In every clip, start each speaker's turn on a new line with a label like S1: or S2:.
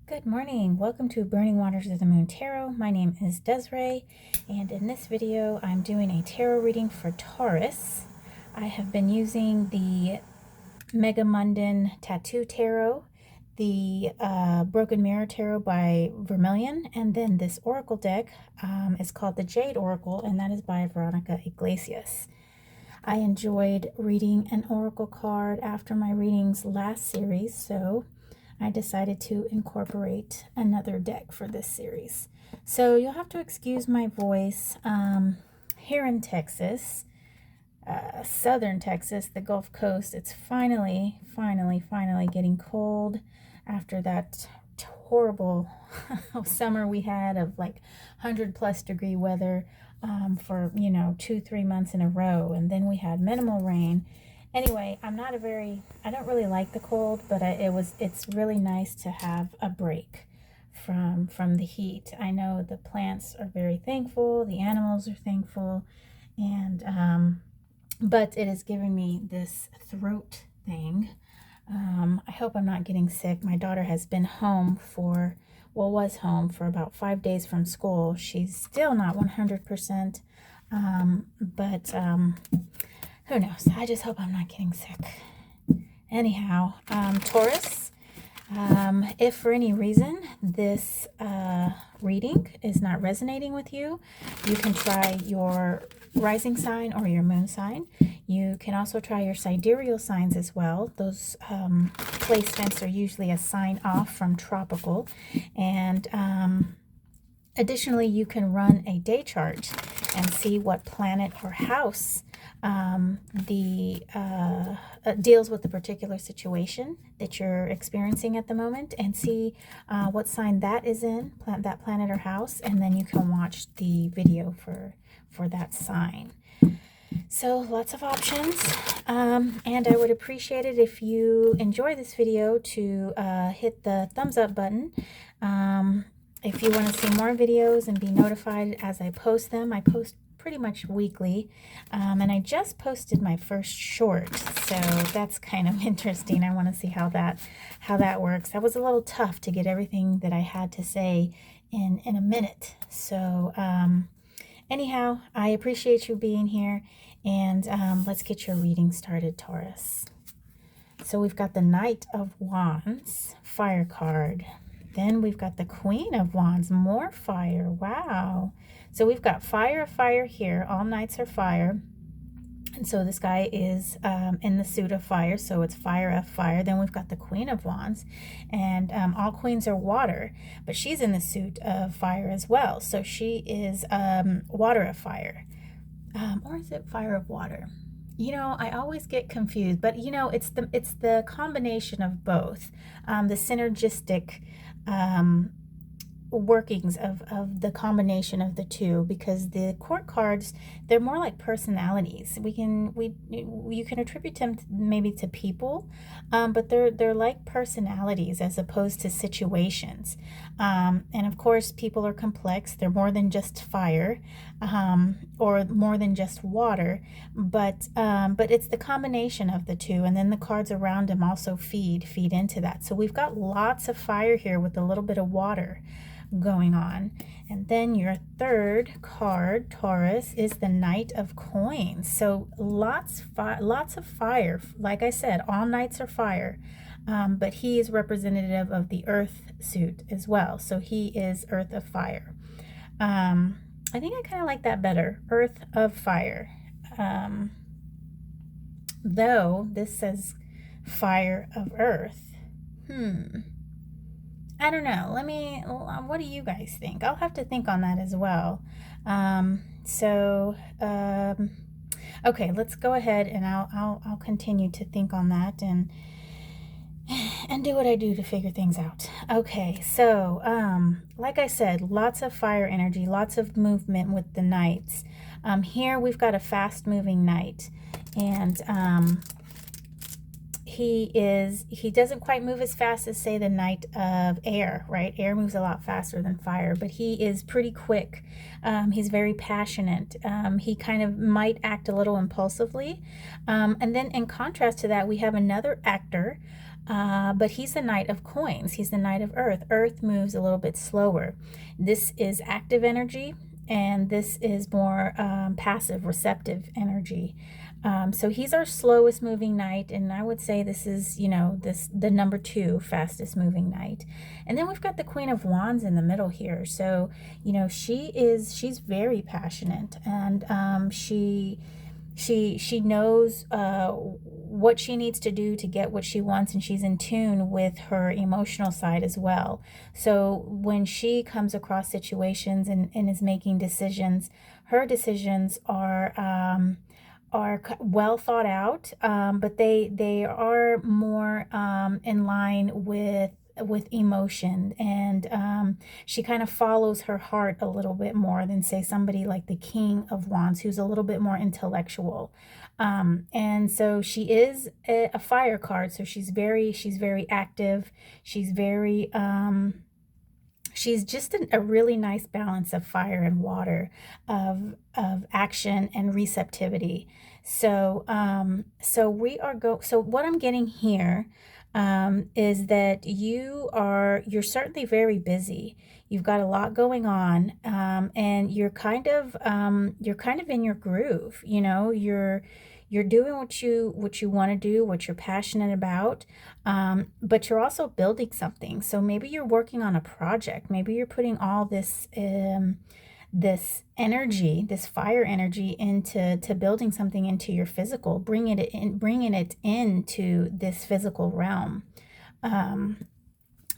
S1: Good morning. Welcome to Burning Waters of the Moon Tarot. My name is Desiree, and in this video I'm doing a tarot reading for Taurus. I have been using the Megamunden Tattoo Tarot, the Broken Mirror Tarot by Vermilion, and then this Oracle deck is called the Jade Oracle, and that is by Veronica Iglesias. I enjoyed reading an oracle card after my readings last series, so I decided to incorporate another deck for this series. So you'll have to excuse my voice. Here in Texas, southern Texas, the Gulf Coast, it's finally getting cold after that horrible summer we had of like 100+ degree weather for 2-3 months in a row, and then we had minimal rain. Anyway, I don't really like the cold, but it's really nice to have a break from the heat. I know the plants are very thankful, the animals are thankful, and but it is giving me this throat thing. I hope I'm not getting sick. My daughter has been home was home for about 5 days from school. She's still not 100%, but who knows? I just hope I'm not getting sick. Anyhow, Taurus, if for any reason this reading is not resonating with you, you can try your rising sign or your moon sign. You can also try your sidereal signs as well. Those placements are usually a sign off from tropical. And additionally, you can run a day chart and see what planet or house deals with the particular situation that you're experiencing at the moment, and see what sign that is in, that planet or house, and then you can watch the video for that sign. So lots of options, and I would appreciate it if you enjoy this video to hit the thumbs up button. If you want to see more videos and be notified as I post them, I post pretty much weekly, and I just posted my first short, so that's kind of interesting. I want to see how that works. That was a little tough to get everything that I had to say in a minute. So anyhow, I appreciate you being here, and let's get your reading started, Taurus. So we've got the Knight of Wands, fire card. Then we've got the Queen of Wands, more fire. Wow. So we've got fire here. All knights are fire. And so this guy is in the suit of fire, so it's fire of fire. Then we've got the Queen of Wands, and all queens are water, but she's in the suit of fire as well. So she is water of fire. Or is it fire of water? I always get confused, but it's the combination of both, the synergistic workings of the combination of the two, because the court cards, they're more like personalities. You can attribute them maybe to people, but they're like personalities as opposed to situations. And of course, people are complex. They're more than just fire, or more than just water, but it's the combination of the two, and then the cards around them also feed into that. So we've got lots of fire here with a little bit of water going on. And then your third card, Taurus, is the Knight of Coins. So lots of fire. Like I said, all knights are fire, but he is representative of the earth suit as well. So he is earth of fire. I think I kind of like that better, earth of fire. Though this says fire of earth. I don't know. What do you guys think? I'll have to think on that as well. Okay, let's go ahead, and I'll continue to think on that and do what I do to figure things out. Okay, so like I said, lots of fire energy, lots of movement with the knights. Here we've got a fast moving knight, and he doesn't quite move as fast as, say, the Knight of Air, right? Air moves a lot faster than fire, but he is pretty quick. He's very passionate. He kind of might act a little impulsively. And then in contrast to that, we have another actor But he's the Knight of Coins. He's the Knight of Earth. Earth moves a little bit slower. This is active energy, and this is more passive, receptive energy. So he's our slowest moving knight, and I would say this is, you know, the number 2 fastest moving knight. And then we've got the Queen of Wands in the middle here. So, you know, she's very passionate, and she knows what she needs to do to get what she wants, and she's in tune with her emotional side as well. So when she comes across situations and is making decisions, her decisions are well thought out, but they are more in line with emotion, and she kind of follows her heart a little bit more than, say, somebody like the King of Wands, who's a little bit more intellectual. And so she is a fire card, so she's very active. She's just a really nice balance of fire and water, of action and receptivity. So so what I'm getting here is that you're certainly very busy. You've got a lot going on, and you're kind of in your groove. You know, you're doing what you want to do, what you're passionate about, but you're also building something. So maybe you're working on a project. Maybe you're putting all this this energy, this fire energy, into building something into your physical, bringing it into this physical realm.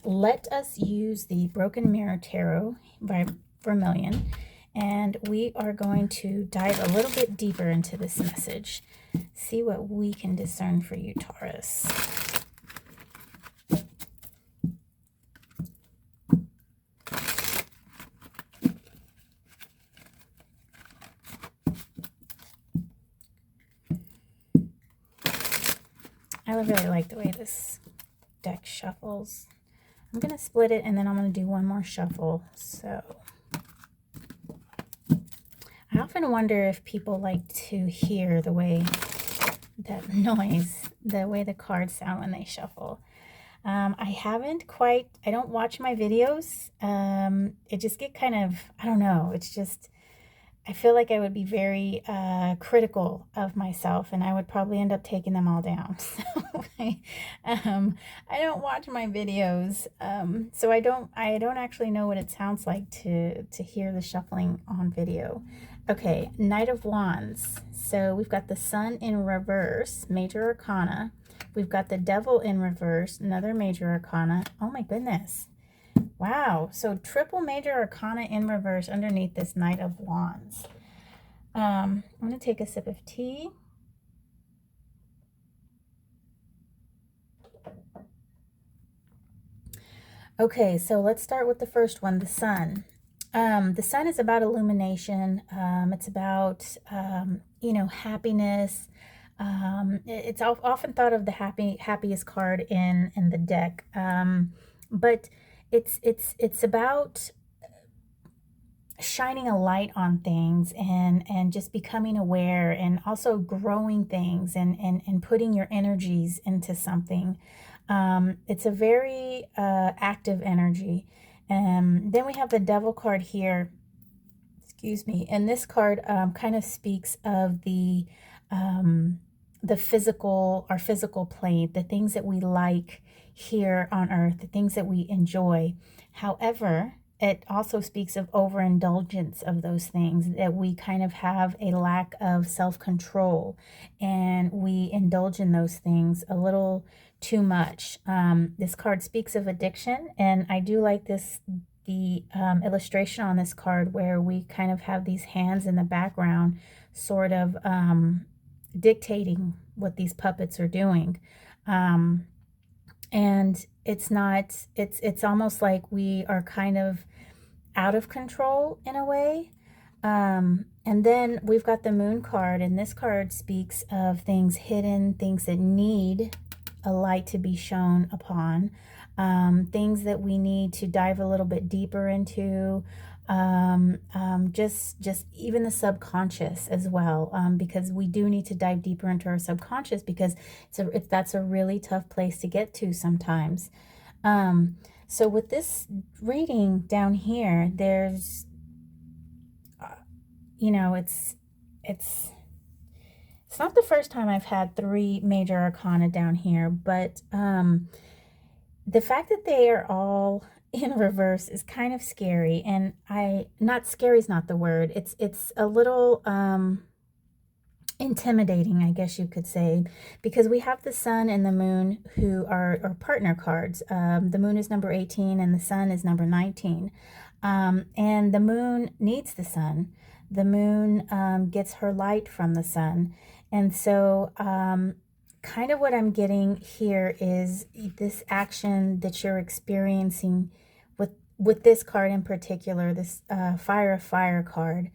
S1: Let us use the Broken Mirror Tarot by Vermilion, and we are going to dive a little bit deeper into this message. See what we can discern for you, Taurus. I really like the way this deck shuffles. I'm going to split it, and then I'm going to do one more shuffle. So I often wonder if people like to hear the way that noise, the way the cards sound when they shuffle. I don't watch my videos. It just get kind of, I don't know, it's just, I feel like I would be very critical of myself, and I would probably end up taking them all down. So I don't watch my videos, so I don't actually know what it sounds like to hear the shuffling on video. Okay, Knight of Wands. So we've got the Sun in reverse, Major Arcana. We've got the Devil in reverse, another Major Arcana. Oh my goodness. Wow, so triple Major Arcana in reverse underneath this Knight of Wands. I'm going to take a sip of tea. Okay, so let's start with the first one, the Sun. The Sun is about illumination. It's about, you know, happiness. It's often thought of the happiest card in the deck. But it's about shining a light on things, and just becoming aware, and also growing things, and putting your energies into something. It's a very active energy. Then we have the Devil card here, excuse me, and this card kind of speaks of the physical, our physical plane, the things that we like here on earth, the things that we enjoy. However, it also speaks of overindulgence of those things, that we kind of have a lack of self-control, and we indulge in those things a little too much. This card speaks of addiction, and I do like the illustration on this card, where we kind of have these hands in the background sort of dictating what these puppets are doing. And it's almost like we are kind of out of control in a way. And then we've got the Moon card, and this card speaks of things hidden, things that need a light to be shown upon, things that we need to dive a little bit deeper into, just even the subconscious as well, because we do need to dive deeper into our subconscious, because that's a really tough place to get to sometimes. So with this reading down here, there's, you know, it's not the first time I've had 3 major arcana down here, but the fact that they are all in reverse is kind of scary. And not scary is not the word. It's a little intimidating, I guess you could say, because we have the sun and the moon, who are partner cards. The moon is number 18 and the sun is number 19. And the moon needs the sun. The moon gets her light from the sun. And so kind of what I'm getting here is this action that you're experiencing with this card in particular, this Fire of Fire card.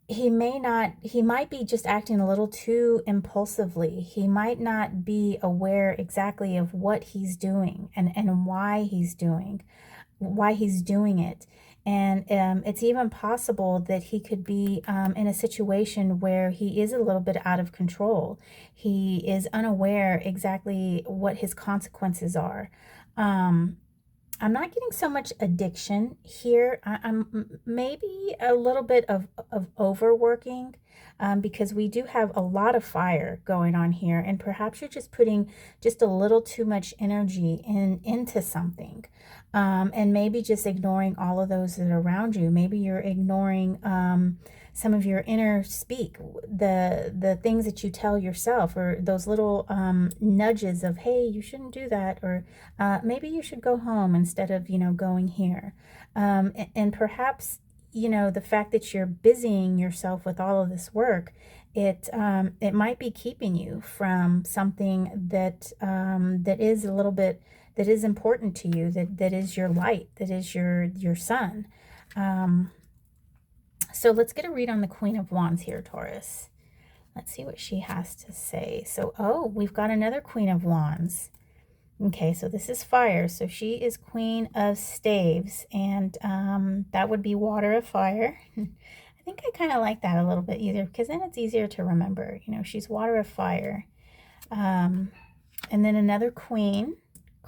S1: He might be just acting a little too impulsively. He might not be aware exactly of what he's doing and why he's doing it. And it's even possible that he could be in a situation where he is a little bit out of control. He is unaware exactly what his consequences are. I'm not getting so much addiction here. I'm maybe a little bit of overworking, because we do have a lot of fire going on here, and perhaps you're just putting just a little too much energy into something, and maybe just ignoring all of those that are around you. Maybe you're ignoring some of your inner speak, the things that you tell yourself, or those little nudges of, hey, you shouldn't do that, or maybe you should go home instead of, going here. And perhaps, the fact that you're busying yourself with all of this work, it might be keeping you from something that is a little bit, that is important to you, that is your light, that is your sun. So let's get a read on the Queen of Wands here, Taurus. Let's see what she has to say. So, we've got another Queen of Wands. Okay, so this is fire. So she is Queen of Staves, and that would be Water of Fire. I think I kind of like that a little bit either, because then it's easier to remember. She's Water of Fire. And then another Queen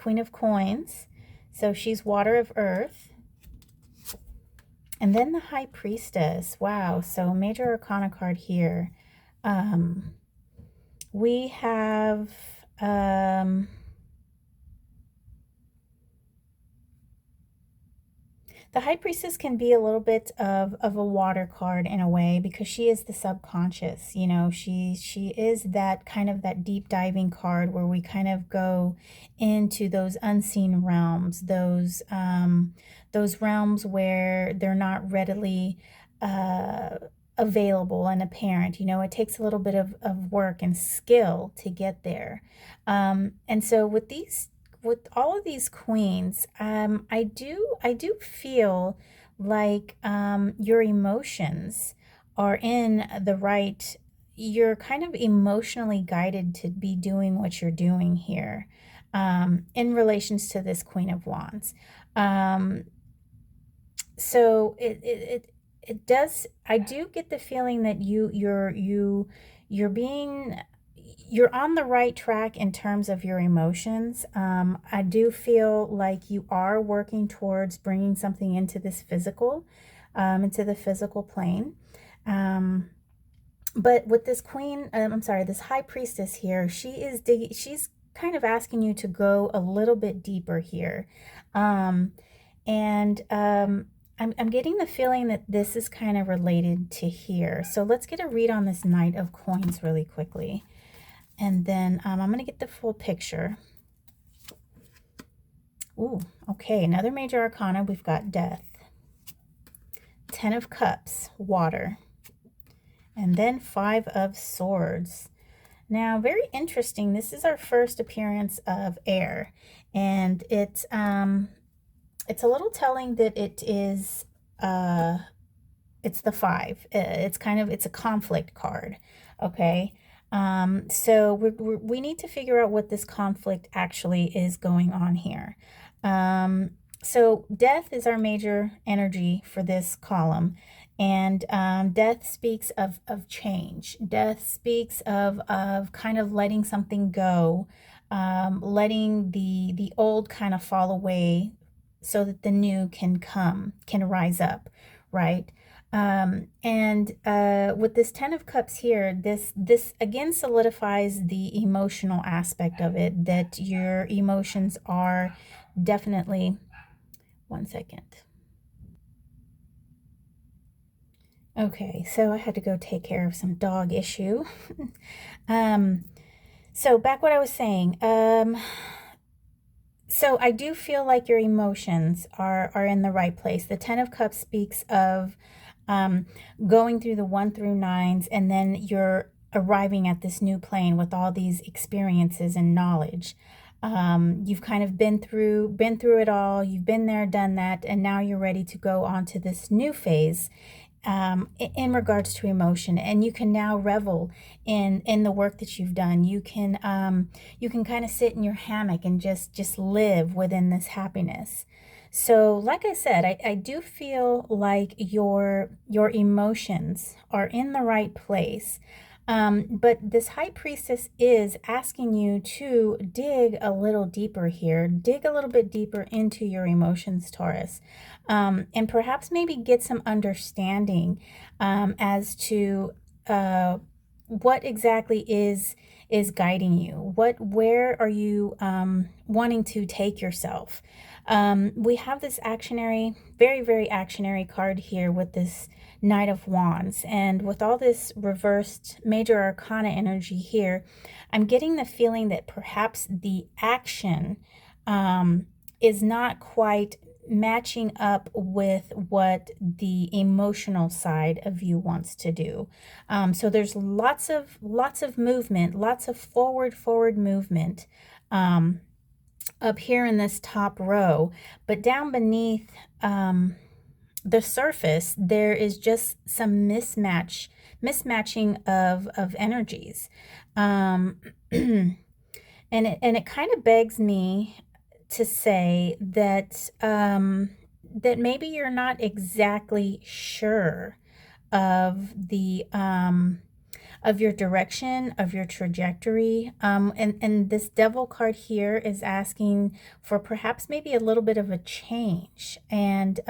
S1: of Coins. So she's Water of Earth. And then the High Priestess. Wow. So major arcana card here. We have the High Priestess can be a little bit of a water card in a way, because she is the subconscious. She is that kind of that deep diving card where we kind of go into those unseen realms, those realms where they're not readily available and apparent. It takes a little bit of work and skill to get there. And so with all of these queens, I do feel like your emotions are in the right. You're kind of emotionally guided to be doing what you're doing here, in relations to this Queen of Wands. So it does. I do get the feeling that you're on the right track in terms of your emotions. I do feel like you are working towards bringing something into this physical, into the physical plane. But with this this High Priestess here, she's kind of asking you to go a little bit deeper here. I'm getting the feeling that this is kind of related to here. So let's get a read on this Knight of Coins really quickly. And then I'm going to get the full picture. Ooh, okay, another major arcana. We've got Death. 10 of Cups, water. And then 5 of Swords. Now, very interesting. This is our first appearance of air. And it's a little telling that it is, it's the 5. It's a conflict card, okay? So we need to figure out what this conflict actually is going on here. So death is our major energy for this column. And death speaks of change. Death speaks of kind of letting something go, letting the old kind of fall away so that the new can rise up, right? And with this Ten of Cups here, this again solidifies the emotional aspect of it, that your emotions are definitely, one second. Okay, so I had to go take care of some dog issue. So back what I was saying. So I do feel like your emotions are in the right place. The Ten of Cups speaks of going through the 1 through 9s, and then you're arriving at this new plane with all these experiences and knowledge. You've kind of been through it all. You've been there, done that, and now you're ready to go on to this new phase in regards to emotion, and you can now revel in the work that you've done. You can kind of sit in your hammock and just live within this happiness. So like I said, I do feel like your emotions are in the right place. But this High Priestess is asking you to dig a little deeper here, dig a little bit deeper into your emotions, Taurus, and perhaps maybe get some understanding as to what exactly is guiding you. Where are you wanting to take yourself? We have this actionary, very, very actionary card here with this Knight of Wands. And with all this reversed major arcana energy here, I'm getting the feeling that perhaps the action is not quite matching up with what the emotional side of you wants to do. So there's lots of movement, lots of forward movement up here in this top row, but down beneath the surface, there is just some mismatching of energies. And it kind of begs me to say that that maybe you're not exactly sure of the of your direction, of your trajectory. And this Devil card here is asking for perhaps maybe a little bit of a change. And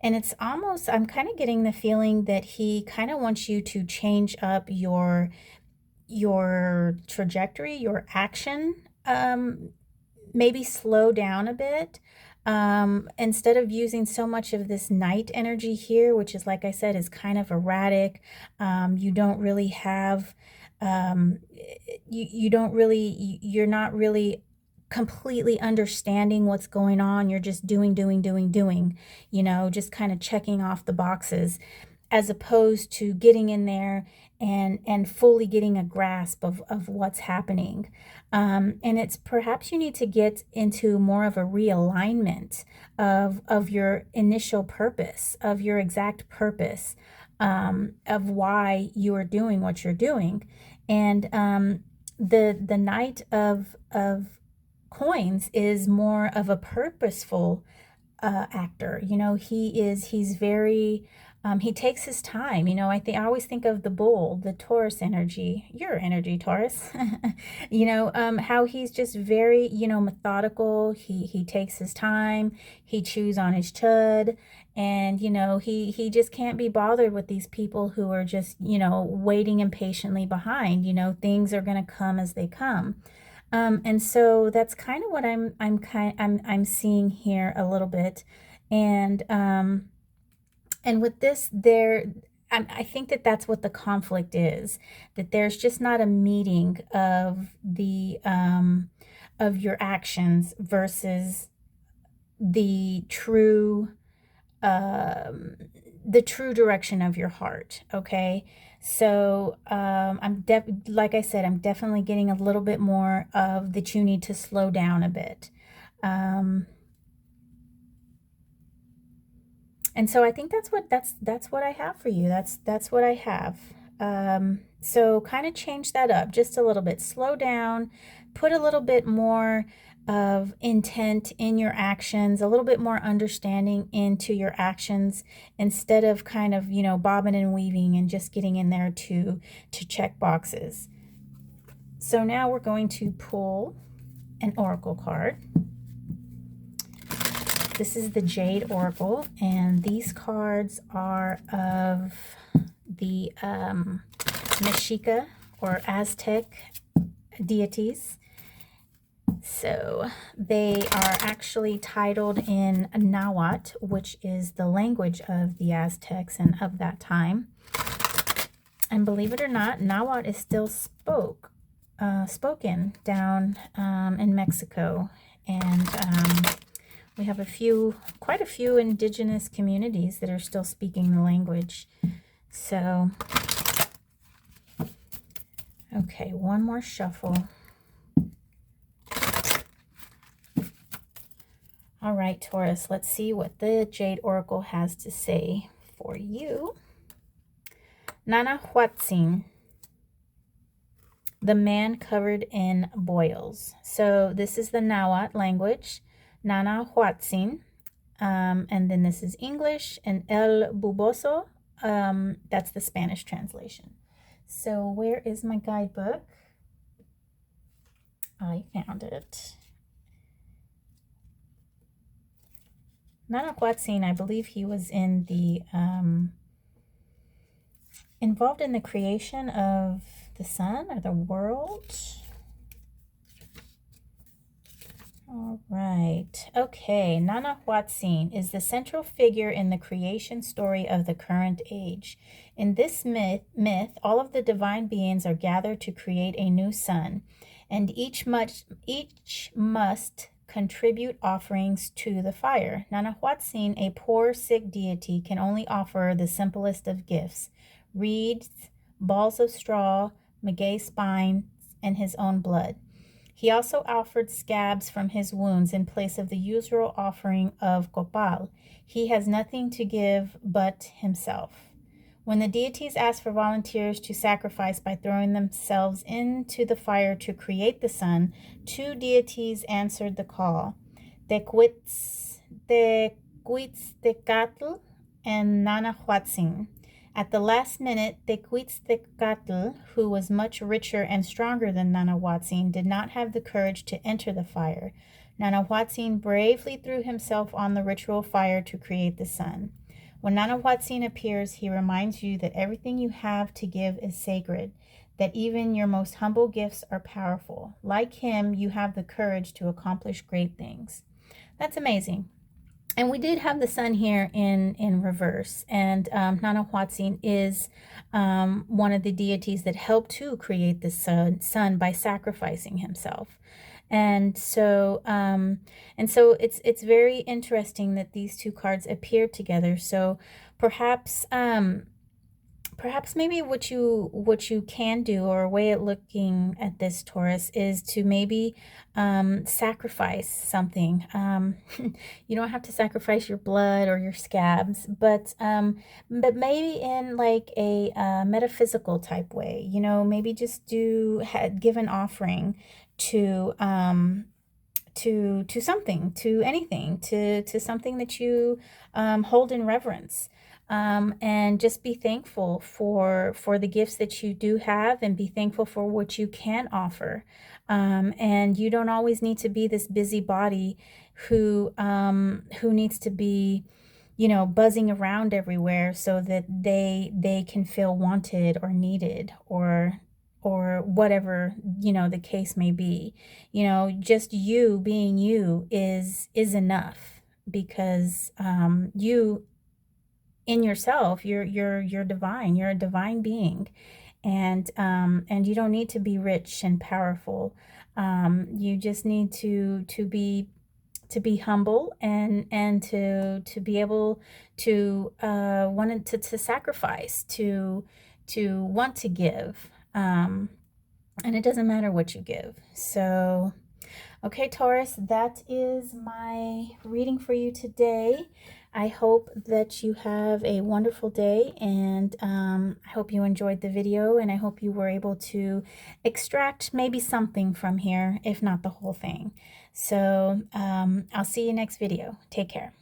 S1: it's almost, I'm kind of getting the feeling that he kind of wants you to change up your trajectory, your action, maybe slow down a bit. Instead of using so much of this night energy here, which is, like I said, is kind of erratic. You don't really have, you're not really completely understanding what's going on. You're just doing, just kind of checking off the boxes, as opposed to getting in there and fully getting a grasp of what's happening. And it's perhaps you need to get into more of a realignment of your initial purpose, of your exact purpose, of why you are doing what you're doing. And the Knight of Coins is more of a purposeful actor. He's very, he takes his time. I always think of the bull, the Taurus energy, your energy, Taurus. How he's just very, methodical. He takes his time. He chews on his chud, and he just can't be bothered with these people who are just waiting impatiently behind. Things are going to come as they come. And so that's kind of what I'm seeing here a little bit. And with this, I think that's what the conflict is, that there's just not a meeting of of your actions versus the true direction of your heart. Okay. So like I said, I'm definitely getting a little bit more of that you need to slow down a bit. And so I think that's what I have for you. That's what I have. So kind of change that up just a little bit. Slow down, put a little bit more of intent in your actions, a little bit more understanding into your actions, instead of kind of, you know, bobbing and weaving and just getting in there to check boxes. So now we're going to pull an oracle card. This is the Jade Oracle, and these cards are of the Mexica or Aztec deities. So they are actually titled in Nahuatl, which is the language of the Aztecs and of that time. And believe it or not, Nahuatl is still spoken down in Mexico. And we have quite a few indigenous communities that are still speaking the language. So, okay, one more shuffle. All right, Taurus, let's see what the Jade Oracle has to say for you. Nanahuatzin, the man covered in boils. So this is the Nahuatl language, Nanahuatzin, and then this is English, and El Buboso, that's the Spanish translation. So where is my guidebook? I found it. Nanahuatzin, I believe he was in the involved in the creation of the sun or the world. All right. Okay. Nanahuatzin is the central figure in the creation story of the current age. In this myth, all of the divine beings are gathered to create a new sun, and each must contribute offerings to the fire. Nanahuatzin, a poor, sick deity, can only offer the simplest of gifts: reeds, balls of straw, maguey spines, and his own blood. He also offered scabs from his wounds in place of the usual offering of copal. He has nothing to give but himself. When the deities asked for volunteers to sacrifice by throwing themselves into the fire to create the sun, two deities answered the call: Tecuitztecatl and Nanahuatzin. At the last minute, Tecuitztecatl, who was much richer and stronger than Nanahuatzin, did not have the courage to enter the fire. Nanahuatzin bravely threw himself on the ritual fire to create the sun. When Nanahuatzin appears, he reminds you that everything you have to give is sacred, that even your most humble gifts are powerful. Like him, you have the courage to accomplish great things. That's amazing. And we did have the sun here in reverse, and Nanahuatzin is one of the deities that helped to create the sun by sacrificing himself. And so it's very interesting that these two cards appear together. So perhaps maybe what you can do, or a way of looking at this, Taurus, is to maybe sacrifice something. You don't have to sacrifice your blood or your scabs, but maybe in like a metaphysical type way. You know, maybe just give an offering to something, to anything, to something that you hold in reverence. And just be thankful for the gifts that you do have, and be thankful for what you can offer. And you don't always need to be this busybody who needs to be, you know, buzzing around everywhere so that they can feel wanted or needed, or whatever, you know, the case may be. You know, just you being you is enough, because you in yourself, you're divine. You're a divine being, and you don't need to be rich and powerful. You just need to be humble, and to be able to want to sacrifice, to want to give, and it doesn't matter what you give. So okay, Taurus, that is my reading for you today. I hope that you have a wonderful day, and I hope you enjoyed the video, and I hope you were able to extract maybe something from here, if not the whole thing. So I'll see you next video. Take care.